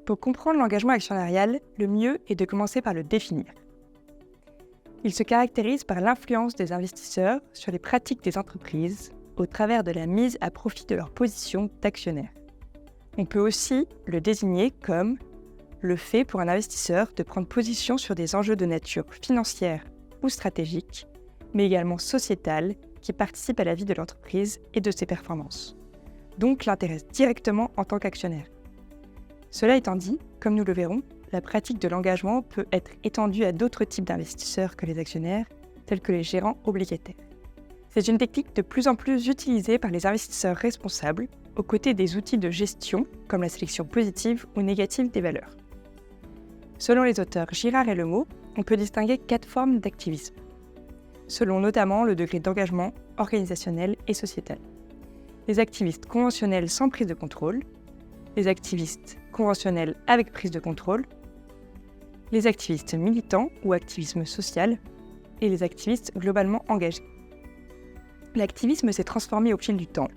Pour comprendre l'engagement actionnarial, le mieux est de commencer par le définir. Il se caractérise par l'influence des investisseurs sur les pratiques des entreprises au travers de la mise à profit de leur position d'actionnaire. On peut aussi le désigner comme le fait pour un investisseur de prendre position sur des enjeux de nature financière ou stratégique, mais également sociétale, qui participent à la vie de l'entreprise et de ses performances, donc l'intéresse directement en tant qu'actionnaire. Cela étant dit, comme nous le verrons, la pratique de l'engagement peut être étendue à d'autres types d'investisseurs que les actionnaires, tels que les gérants obligataires. C'est une technique de plus en plus utilisée par les investisseurs responsables, aux côtés des outils de gestion, comme la sélection positive ou négative des valeurs. Selon les auteurs Girard et Lemot, on peut distinguer 4 formes d'activisme, selon notamment le degré d'engagement organisationnel et sociétal. Les activistes conventionnels sans prise de contrôle, les activistes conventionnels avec prise de contrôle, les activistes militants ou activisme social, et les activistes globalement engagés. L'activisme s'est transformé au fil du temps,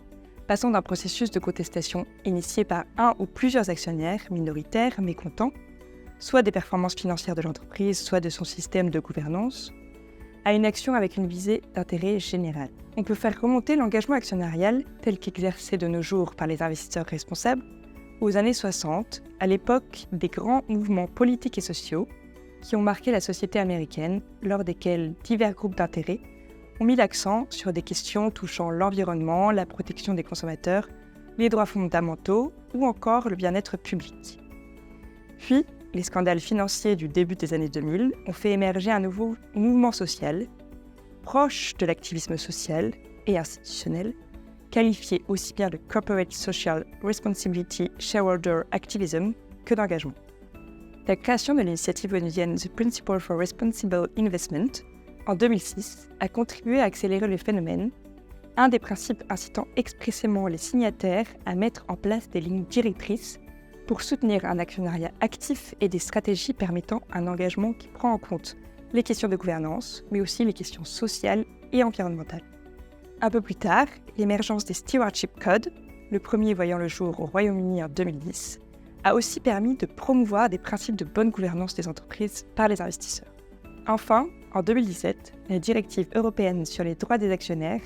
passant d'un processus de contestation initié par un ou plusieurs actionnaires minoritaires mécontents, soit des performances financières de l'entreprise, soit de son système de gouvernance, à une action avec une visée d'intérêt général. On peut faire remonter l'engagement actionnarial tel qu'exercé de nos jours par les investisseurs responsables aux années 60, à l'époque des grands mouvements politiques et sociaux qui ont marqué la société américaine, lors desquels divers groupes d'intérêt ont mis l'accent sur des questions touchant l'environnement, la protection des consommateurs, les droits fondamentaux ou encore le bien-être public. Puis, les scandales financiers du début des années 2000 ont fait émerger un nouveau mouvement social, proche de l'activisme social et institutionnel, qualifié aussi bien de Corporate Social Responsibility Shareholder Activism que d'engagement. La création de l'initiative onusienne The Principle for Responsible Investment en 2006 a contribué à accélérer le phénomène, un des principes incitant expressément les signataires à mettre en place des lignes directrices pour soutenir un actionnariat actif et des stratégies permettant un engagement qui prend en compte les questions de gouvernance, mais aussi les questions sociales et environnementales. Un peu plus tard, l'émergence des Stewardship Codes, le premier voyant le jour au Royaume-Uni en 2010, a aussi permis de promouvoir des principes de bonne gouvernance des entreprises par les investisseurs. Enfin, en 2017, la directive européenne sur les droits des actionnaires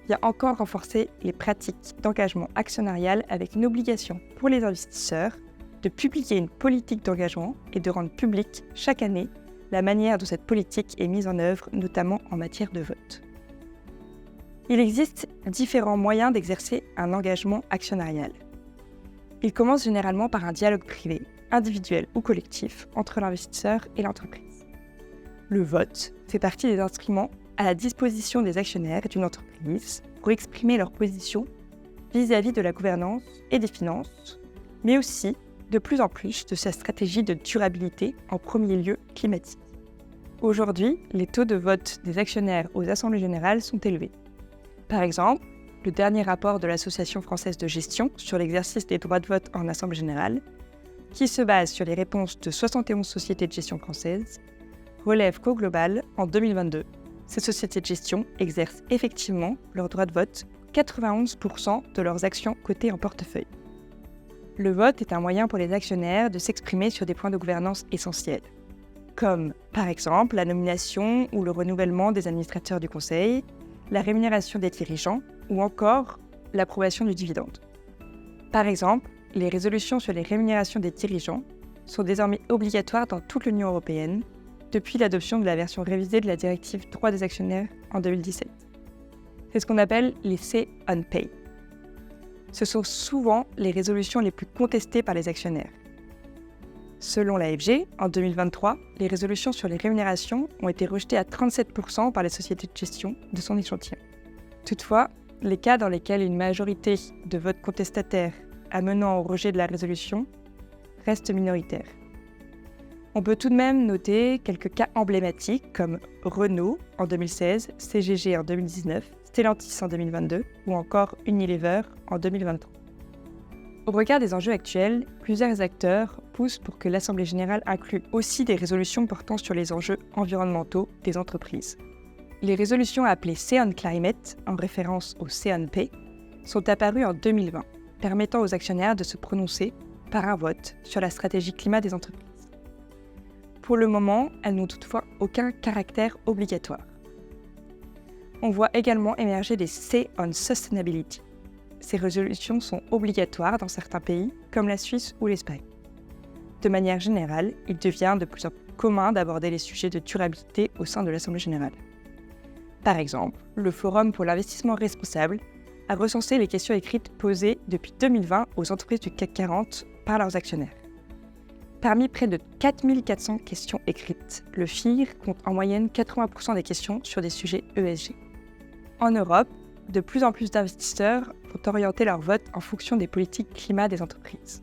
vient encore renforcer les pratiques d'engagement actionnarial avec une obligation pour les investisseurs de publier une politique d'engagement et de rendre publique chaque année la manière dont cette politique est mise en œuvre, notamment en matière de vote. Il existe différents moyens d'exercer un engagement actionnarial. Il commence généralement par un dialogue privé, individuel ou collectif, entre l'investisseur et l'entreprise. Le vote fait partie des instruments à la disposition des actionnaires d'une entreprise pour exprimer leur position vis-à-vis de la gouvernance et des finances, mais aussi, de plus en plus, de sa stratégie de durabilité, en premier lieu climatique. Aujourd'hui, les taux de vote des actionnaires aux assemblées générales sont élevés. Par exemple, le dernier rapport de l'Association française de gestion sur l'exercice des droits de vote en assemblée générale, qui se base sur les réponses de 71 sociétés de gestion françaises, relève qu'au global, en 2022, ces sociétés de gestion exercent effectivement leur droit de vote 91% de leurs actions cotées en portefeuille. Le vote est un moyen pour les actionnaires de s'exprimer sur des points de gouvernance essentiels, comme par exemple la nomination ou le renouvellement des administrateurs du conseil, la rémunération des dirigeants ou encore l'approbation du dividende. Par exemple, les résolutions sur les rémunérations des dirigeants sont désormais obligatoires dans toute l'Union européenne depuis l'adoption de la version révisée de la directive droits des actionnaires en 2017. C'est ce qu'on appelle les Say on Pay. Ce sont souvent les résolutions les plus contestées par les actionnaires. Selon l'AFG, en 2023, les résolutions sur les rémunérations ont été rejetées à 37% par les sociétés de gestion de son échantillon. Toutefois, les cas dans lesquels une majorité de votes contestataires amenant au rejet de la résolution restent minoritaires. On peut tout de même noter quelques cas emblématiques comme Renault en 2016, CGG en 2019, Stellantis en 2022 ou encore Unilever en 2023. Au regard des enjeux actuels, plusieurs acteurs poussent pour que l'Assemblée générale inclue aussi des résolutions portant sur les enjeux environnementaux des entreprises. Les résolutions appelées Say on Climate, en référence au Say on Pay, sont apparues en 2020, permettant aux actionnaires de se prononcer par un vote sur la stratégie climat des entreprises. Pour le moment, elles n'ont toutefois aucun caractère obligatoire. On voit également émerger des Say on Sustainability. Ces résolutions sont obligatoires dans certains pays, comme la Suisse ou l'Espagne. De manière générale, il devient de plus en plus commun d'aborder les sujets de durabilité au sein de l'Assemblée générale. Par exemple, le Forum pour l'investissement responsable a recensé les questions écrites posées depuis 2020 aux entreprises du CAC 40 par leurs actionnaires. Parmi près de 4400 questions écrites, le FIR compte en moyenne 80% des questions sur des sujets ESG. En Europe, de plus en plus d'investisseurs vont orienter leur vote en fonction des politiques climat des entreprises.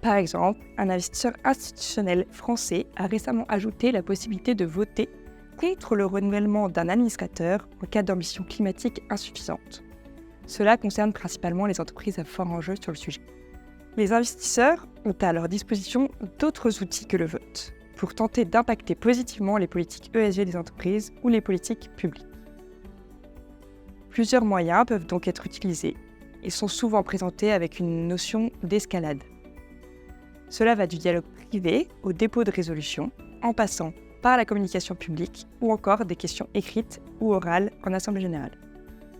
Par exemple, un investisseur institutionnel français a récemment ajouté la possibilité de voter contre le renouvellement d'un administrateur en cas d'ambition climatique insuffisante. Cela concerne principalement les entreprises à fort enjeu sur le sujet. Les investisseurs ont à leur disposition d'autres outils que le vote pour tenter d'impacter positivement les politiques ESG des entreprises ou les politiques publiques. Plusieurs moyens peuvent donc être utilisés et sont souvent présentés avec une notion d'escalade. Cela va du dialogue privé au dépôt de résolution, en passant par la communication publique ou encore des questions écrites ou orales en assemblée générale.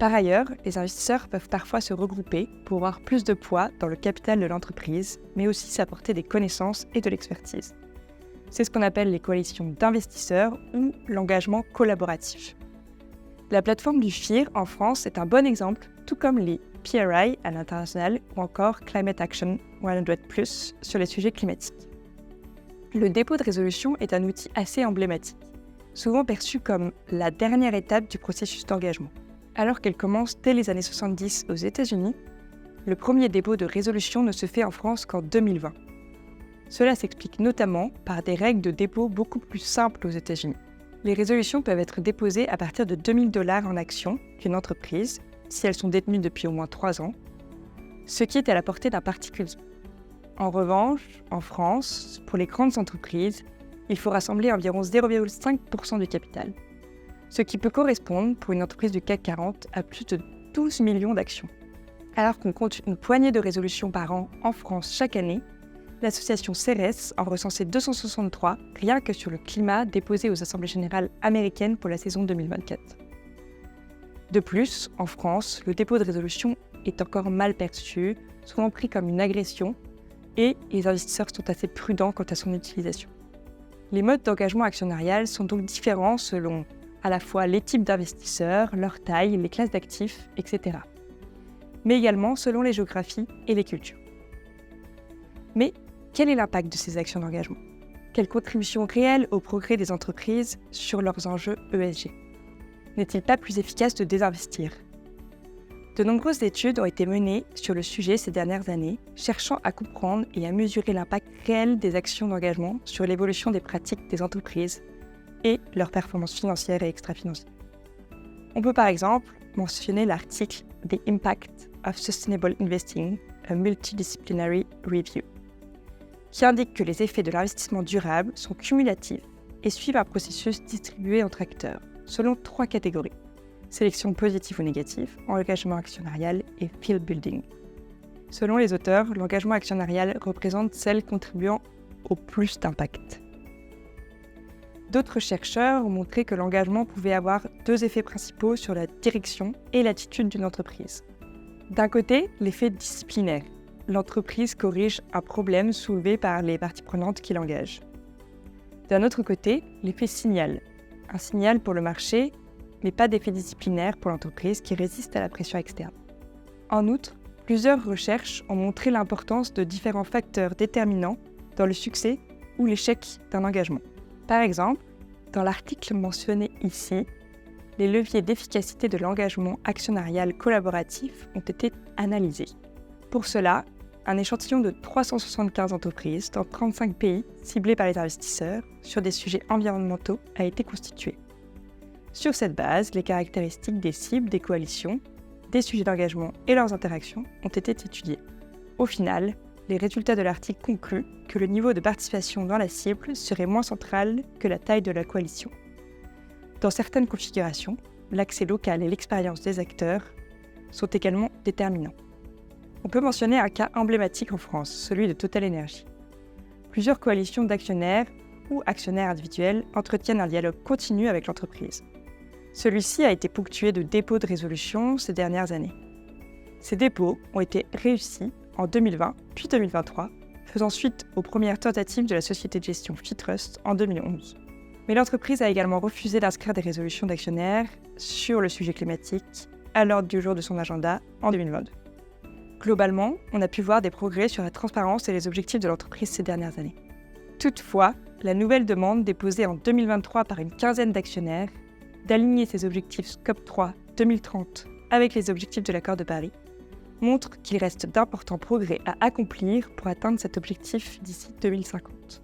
Par ailleurs, les investisseurs peuvent parfois se regrouper pour avoir plus de poids dans le capital de l'entreprise, mais aussi s'apporter des connaissances et de l'expertise. C'est ce qu'on appelle les coalitions d'investisseurs ou l'engagement collaboratif. La plateforme du FIR en France est un bon exemple, tout comme les PRI à l'international ou encore Climate Action 100+ sur les sujets climatiques. Le dépôt de résolution est un outil assez emblématique, souvent perçu comme la dernière étape du processus d'engagement. Alors qu'elle commence dès les années 70 aux États-Unis, le premier dépôt de résolution ne se fait en France qu'en 2020. Cela s'explique notamment par des règles de dépôt beaucoup plus simples aux États-Unis. Les résolutions peuvent être déposées à partir de 2 000 $ en actions d'une entreprise, si elles sont détenues depuis au moins 3 ans, ce qui est à la portée d'un particulier. En revanche, en France, pour les grandes entreprises, il faut rassembler environ 0,5% du capital, ce qui peut correspondre pour une entreprise du CAC 40 à plus de 12 millions d'actions. Alors qu'on compte une poignée de résolutions par an en France chaque année, l'association CERES en recensait 263 rien que sur le climat déposé aux assemblées générales américaines pour la saison 2024. De plus, en France, le dépôt de résolution est encore mal perçu, souvent pris comme une agression, et les investisseurs sont assez prudents quant à son utilisation. Les modes d'engagement actionnarial sont donc différents selon à la fois les types d'investisseurs, leur taille, les classes d'actifs, etc. Mais également selon les géographies et les cultures. Mais quel est l'impact de ces actions d'engagement ? Quelle contribution réelle au progrès des entreprises sur leurs enjeux ESG ? N'est-il pas plus efficace de désinvestir ? De nombreuses études ont été menées sur le sujet ces dernières années, cherchant à comprendre et à mesurer l'impact réel des actions d'engagement sur l'évolution des pratiques des entreprises et leurs performances financières et extra-financières. On peut par exemple mentionner l'article « The Impact of Sustainable Investing, a Multidisciplinary Review », qui indique que les effets de l'investissement durable sont cumulatifs et suivent un processus distribué entre acteurs, selon 3 catégories: sélection positive ou négative, engagement actionnarial et field building. Selon les auteurs, l'engagement actionnarial représente celle contribuant au plus d'impact. D'autres chercheurs ont montré que l'engagement pouvait avoir 2 effets principaux sur la direction et l'attitude d'une entreprise. D'un côté, l'effet disciplinaire. L'entreprise corrige un problème soulevé par les parties prenantes qui l'engagent. D'un autre côté, l'effet signal. Un signal pour le marché, mais pas d'effet disciplinaire pour l'entreprise qui résiste à la pression externe. En outre, plusieurs recherches ont montré l'importance de différents facteurs déterminants dans le succès ou l'échec d'un engagement. Par exemple, dans l'article mentionné ici, les leviers d'efficacité de l'engagement actionnarial collaboratif ont été analysés. Pour cela, un échantillon de 375 entreprises dans 35 pays ciblés par les investisseurs sur des sujets environnementaux a été constitué. Sur cette base, les caractéristiques des cibles des coalitions, des sujets d'engagement et leurs interactions ont été étudiées. Au final, les résultats de l'article concluent que le niveau de participation dans la cible serait moins central que la taille de la coalition. Dans certaines configurations, l'accès local et l'expérience des acteurs sont également déterminants. On peut mentionner un cas emblématique en France, celui de Total Energy. Plusieurs coalitions d'actionnaires ou actionnaires individuels entretiennent un dialogue continu avec l'entreprise. Celui-ci a été ponctué de dépôts de résolution ces dernières années. Ces dépôts ont été réussis en 2020 puis 2023, faisant suite aux premières tentatives de la société de gestion Fitrust en 2011. Mais l'entreprise a également refusé d'inscrire des résolutions d'actionnaires sur le sujet climatique à l'ordre du jour de son agenda en 2022. Globalement, on a pu voir des progrès sur la transparence et les objectifs de l'entreprise ces dernières années. Toutefois, la nouvelle demande déposée en 2023 par une quinzaine d'actionnaires d'aligner ses objectifs Scope 3 2030 avec les objectifs de l'accord de Paris montre qu'il reste d'importants progrès à accomplir pour atteindre cet objectif d'ici 2050.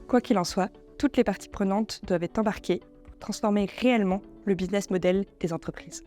Quoi qu'il en soit, toutes les parties prenantes doivent être embarquées pour transformer réellement le business model des entreprises.